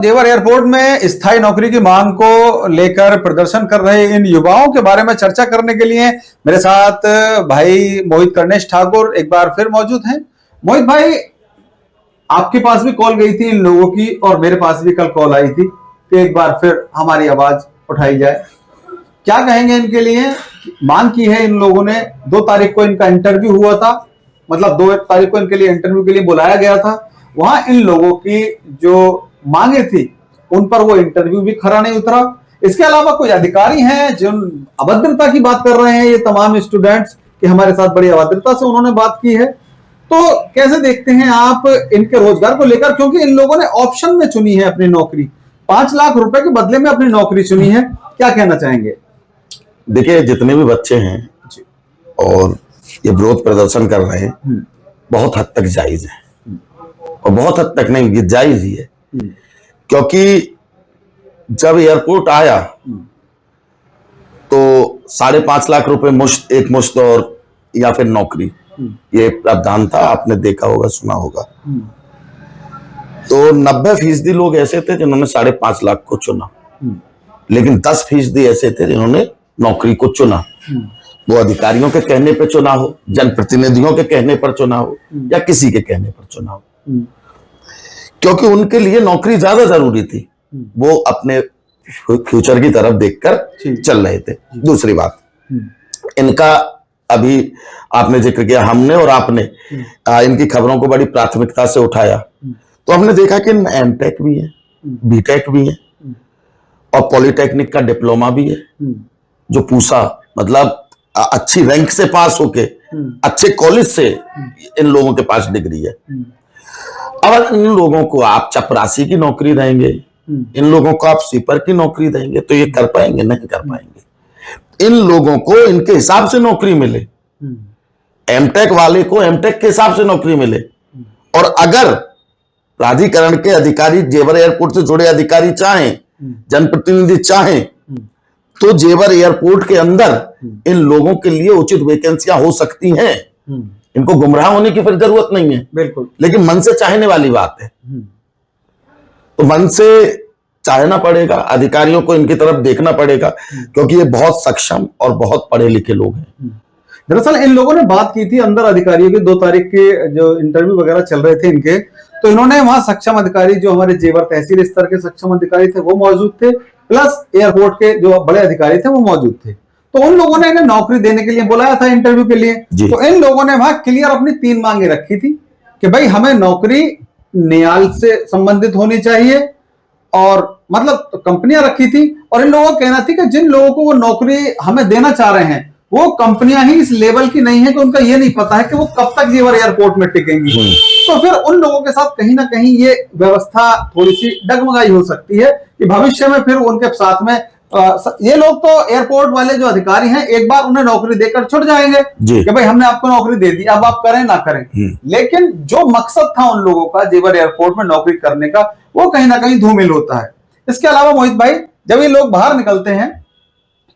जेवर एयरपोर्ट में स्थायी नौकरी की मांग को लेकर प्रदर्शन कर रहे इन युवाओं के बारे में चर्चा करने के लिए मेरे साथ भाई मोहित कर्णेश ठाकुर एक बार फिर मौजूद हैं। मोहित भाई, आपके पास भी कॉल गई थी इन लोगों की और मेरे पास भी कल कॉल आई थी कि एक बार फिर हमारी आवाज उठाई जाए। क्या कहेंगे इनके लिए? मांग की है इन लोगों ने। 2 तारीख को इनका इंटरव्यू हुआ था, मतलब 2 तारीख को इनके लिए इंटरव्यू के लिए बुलाया गया था। वहां इन लोगों की जो मांगे थी उन पर वो इंटरव्यू भी खरा नहीं उतरा। इसके अलावा कोई अधिकारी हैं जो अभद्रता की बात कर रहे हैं, ये तमाम स्टूडेंट्स कि हमारे साथ बड़ी अभद्रता से उन्होंने बात की है। तो कैसे देखते हैं आप इनके रोजगार को लेकर, क्योंकि इन लोगों ने ऑप्शन में चुनी है अपनी नौकरी, 5 लाख रुपए के बदले में अपनी नौकरी चुनी है। क्या कहना चाहेंगे? देखिए, जितने भी बच्चे हैं और ये विरोध प्रदर्शन कर रहे हैं बहुत हद तक जायज है, और बहुत हद तक नहीं, ये जायज ही है। क्योंकि जब एयरपोर्ट आया तो 5.5 लाख रुपए मुश्त, एक मुश्त और या फिर नौकरी, ये प्रावधान था। आपने देखा होगा, सुना होगा। तो 90% लोग ऐसे थे जिन्होंने 5.5 लाख को चुना, लेकिन 10% ऐसे थे जिन्होंने नौकरी को चुना। वो अधिकारियों के कहने पर चुना हो, जनप्रतिनिधियों के कहने पर चुना हो, या किसी के कहने पर चुना हो, क्योंकि उनके लिए नौकरी ज्यादा जरूरी थी। वो अपने फ्यूचर की तरफ देखकर चल रहे थे। दूसरी बात, इनका अभी आपने जिक्र किया, हमने और आपने इनकी खबरों को बड़ी प्राथमिकता से उठाया, तो हमने देखा कि इनमें एमटेक भी है, बीटेक भी है, और पॉलिटेक्निक का डिप्लोमा भी है, जो पूसा मतलब अच्छी रैंक से पास होके अच्छे कॉलेज से इन लोगों के पास डिग्री है। अब इन लोगों को आप चपरासी की नौकरी देंगे, इन लोगों को आप स्वीपर की नौकरी देंगे, तो ये कर पाएंगे? नहीं कर पाएंगे। इन लोगों को इनके हिसाब से नौकरी मिले, एमटेक वाले को एमटेक के हिसाब से नौकरी मिले। और अगर प्राधिकरण के अधिकारी, जेवर एयरपोर्ट से जुड़े अधिकारी चाहें, जनप्रतिनिधि चाहें, तो जेवर एयरपोर्ट के अंदर इन लोगों के लिए उचित वैकेंसियां हो सकती हैं। इनको गुमराह होने की फिर जरूरत नहीं है, बिल्कुल, लेकिन मन से चाहने वाली बात है। तो मन से चाहना पड़ेगा, अधिकारियों को इनकी तरफ देखना पड़ेगा, क्योंकि ये बहुत सक्षम और बहुत पढ़े लिखे लोग हैं। दरअसल इन लोगों ने बात की थी अंदर अधिकारियों की, 2 तारीख के जो इंटरव्यू वगैरह चल रहे थे इनके, तो इन्होंने वहां सक्षम अधिकारी, जो हमारे जेवर तहसील स्तर के सक्षम अधिकारी थे वो मौजूद थे, प्लस एयरपोर्ट के जो बड़े अधिकारी थे वो मौजूद थे। तो उन लोगों ने इन्हें नौकरी देने के लिए बुलाया था इंटरव्यू के लिए। तो इन लोगों ने वहां क्लियर अपनी 3 मांगे रखी थी कि भाई हमें नौकरी नियाल से संबंधित होनी चाहिए, और मतलब कंपनियां रखी थी, और इन लोगों का कहना थी कि जिन लोगों को वो नौकरी हमें देना चाह रहे हैं वो कंपनियां ही इस लेवल की नहीं है कि उनका ये नहीं पता है कि वो कब तक जेवर एयरपोर्ट में टिकेंगी। तो फिर उन लोगों के साथ कहीं ना कहीं ये व्यवस्था थोड़ी सी डगमगाई हो सकती है कि भविष्य में फिर उनके साथ में ये लोग तो एयरपोर्ट वाले जो अधिकारी हैं एक बार उन्हें नौकरी देकर छुट जाएंगे कि भाई हमने आपको नौकरी दे दी, अब आप करें ना करें। लेकिन जो मकसद था उन लोगों का जेवर एयरपोर्ट में नौकरी करने का, वो कहीं ना कहीं धूमिल होता है। इसके अलावा मोहित भाई, जब ये लोग बाहर निकलते हैं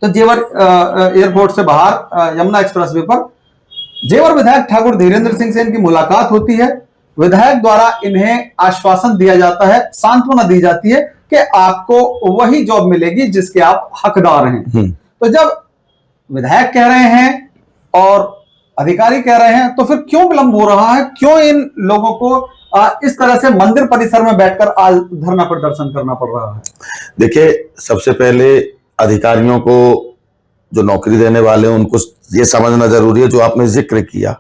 तो जेवर एयरपोर्ट से बाहर यमुना एक्सप्रेसवे पर जेवर विधायक ठाकुर धीरेन्द्र सिंह से इनकी मुलाकात होती है। विधायक द्वारा इन्हें आश्वासन दिया जाता है, सांत्वना दी जाती है कि आपको वही जॉब मिलेगी जिसके आप हकदार हैं। तो जब विधायक कह रहे हैं और अधिकारी कह रहे हैं, तो फिर क्यों विलंब हो रहा है? क्यों इन लोगों को इस तरह से मंदिर परिसर में बैठकर आज धरना प्रदर्शन करना पड़ रहा है? देखिए, सबसे पहले अधिकारियों को, जो नौकरी देने वाले हैं, उनको ये समझना जरूरी है, जो आपने जिक्र किया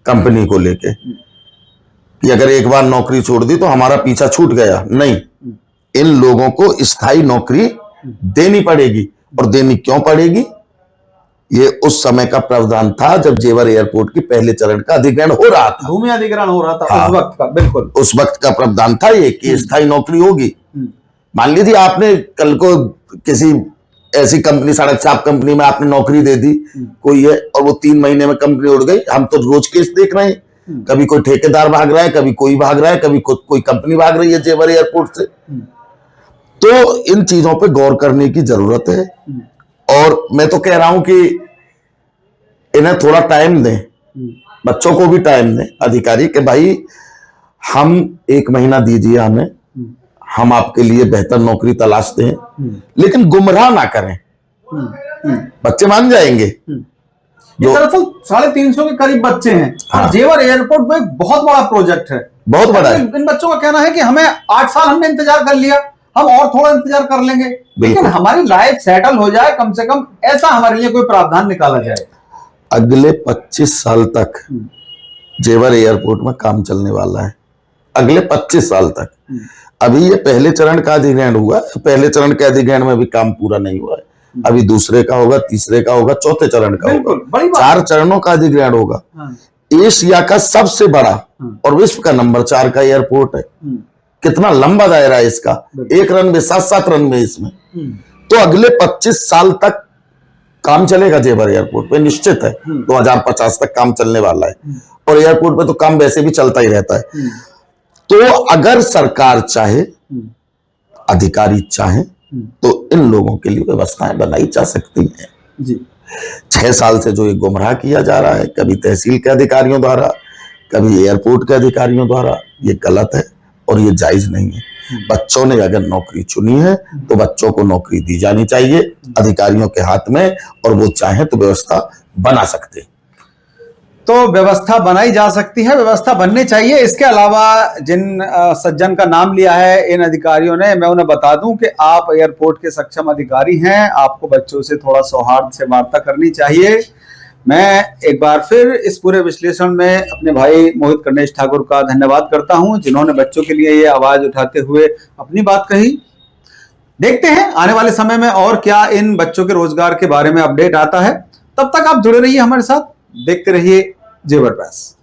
कंपनी को लेके, कि अगर एक बार नौकरी छोड़ दी तो हमारा पीछा छूट गया। नहीं, इन लोगों को स्थायी नौकरी देनी पड़ेगी। और देनी क्यों पड़ेगी? ये उस समय का प्रावधान था जब जेवर एयरपोर्ट की पहले चरण का अधिग्रहण हो रहा था, भूमि अधिग्रहण हो रहा था। उस वक्त का, बिल्कुल उस वक्त का प्रावधान था ये कि स्थायी नौकरी होगी। मान लीजिए आपने कल को किसी ऐसी कंपनी, सड़क साफ कंपनी में आपने नौकरी दे दी कोई है, और वो 3 महीने में कंपनी उड़ गई। हम तो रोज केस देख रहे हैं, कभी कोई ठेकेदार भाग रहा है, कभी कोई भाग रहा है, कभी कोई कंपनी भाग रही है जेवर एयरपोर्ट से। तो इन चीजों पे गौर करने की जरूरत है, और मैं तो कह रहा हूं कि इन्हें थोड़ा टाइम दें, बच्चों को भी टाइम दें अधिकारी, कि भाई हम 1 महीना दीजिए हमें, हम आपके लिए बेहतर नौकरी तलाशते हैं, लेकिन गुमराह ना करें। बच्चे मान जाएंगे। ये दरअसल 350 के करीब बच्चे हैं। हाँ। और जेवर एयरपोर्ट में एक बहुत बड़ा प्रोजेक्ट है, बहुत बड़ा है। इन बच्चों का कहना है कि हमें 8 साल हमने इंतजार कर लिया, हम और थोड़ा इंतजार कर लेंगे, लेकिन हमारी लाइफ सेटल हो जाए, कम से कम ऐसा हमारे लिए कोई प्रावधान निकाला जाए। अगले 25 साल तक जेवर एयरपोर्ट में काम चलने वाला है, अगले 25 साल तक। अभी ये पहले चरण का अधिग्रहण हुआ, पहले चरण के अधिग्रहण में भी काम पूरा नहीं हुआ है, अभी दूसरे का होगा, तीसरे का होगा, चौथे चरण का होगा, 4 चरणों का अधिग्रहण होगा। एशिया का सबसे बड़ा और विश्व का नंबर 4 का एयरपोर्ट है। कितना लंबा दायरा है इसका, 1 रनवे 7-7 रनवे इसमें। तो अगले 25 साल तक काम चलेगा जेवर एयरपोर्ट पे, निश्चित है। 2050 तक काम चलने वाला है, और एयरपोर्ट पे तो काम वैसे भी चलता ही रहता है। तो अगर सरकार चाहे, अधिकारी चाहे, तो इन लोगों के लिए व्यवस्थाएं बनाई जा सकती हैं। जी। 6 साल से जो ये गुमराह किया जा रहा है, कभी तहसील के अधिकारियों द्वारा, कभी एयरपोर्ट के अधिकारियों द्वारा, ये गलत है और ये जायज नहीं है। बच्चों ने अगर नौकरी चुनी है तो बच्चों को नौकरी दी जानी चाहिए, अधिकारियों के हाथ में, और वो चाहे तो व्यवस्था बना सकते हैं। तो व्यवस्था बनाई जा सकती है, व्यवस्था बननी चाहिए। इसके अलावा जिन सज्जन का नाम लिया है इन अधिकारियों ने, मैं उन्हें बता दूं कि आप एयरपोर्ट के सक्षम अधिकारी हैं, आपको बच्चों से थोड़ा सौहार्द से वार्ता करनी चाहिए। मैं एक बार फिर इस पूरे विश्लेषण में अपने भाई मोहित कर्णेश ठाकुर का धन्यवाद करता हूं, जिन्होंने बच्चों के लिए ये आवाज उठाते हुए अपनी बात कही। देखते हैं आने वाले समय में और क्या इन बच्चों के रोजगार के बारे में अपडेट आता है। तब तक आप जुड़े रहिए हमारे साथ, देखते रहिए जेवर प्रेस।